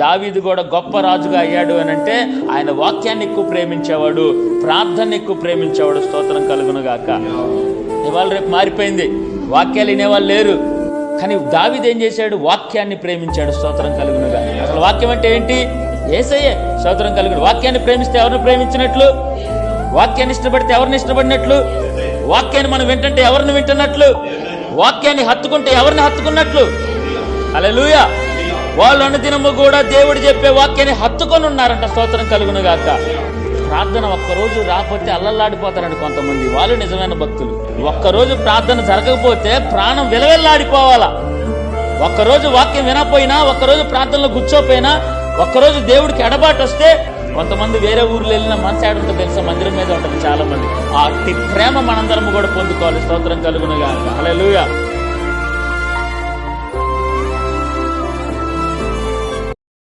దావీదు కూడా గొప్ప రాజుగా అయ్యాడు అని అంటే ఆయన వాక్యాన్ని ఎక్కువ ప్రేమించేవాడు, ప్రార్థన ఎక్కువ ప్రేమించేవాడు. స్తోత్రం కలుగును గాక. ఇవాళ రేపు మారిపోయింది, వాక్యాలు వినేవాళ్ళు లేరు. కానీ దావీదు ఏం చేశాడు? వాక్యాన్ని ప్రేమించాడు. స్తోత్రం కలుగును గాక. అసలు వాక్యం అంటే ఏంటి? యేసయ్యే. స్తోత్రం కలుగును. వాక్యాన్ని ప్రేమిస్తే ఎవరిని ప్రేమించినట్లు? వాక్యాన్ని ఇష్టపడితే ఎవరిని ఇష్టపడినట్లు? వాక్యాన్ని మనం వింటుంటే ఎవరిని వింటున్నట్లు? వాక్యాన్ని హత్తుకుంటే ఎవరిని హత్తుకున్నట్లు? హల్లెలూయా. వాళ్ళు అనుదినము కూడా దేవుడు చెప్పే వాక్యాన్ని హత్తుకొని ఉన్నారంట. స్తోత్రం కలుగును గాక. ప్రార్థన ఒక్కరోజు రాకపోతే అల్లల్లాడిపోతారండి కొంతమంది. వాళ్ళు నిజమైన భక్తులు. ఒక్కరోజు ప్రార్థన జరగకపోతే ప్రాణం విలవెల్లాడిపోవాలా. ఒక్కరోజు వాక్యం వినపోయినా, ఒక్కరోజు ప్రార్థనలో కూర్చోపోయినా, ఒక్కరోజు దేవుడికి ఎడబాటు వస్తే కొంతమంది వేరే ఊర్లో వెళ్ళిన మనసు ఏడుంటుందో తెలుసా? మందిరం మీద ఉంటుంది చాలా మంది. ఆ ప్రేమ మనందరం కూడా పొందుకోవాలి. స్తోత్రం కలుగును గాక. హల్లెలూయా.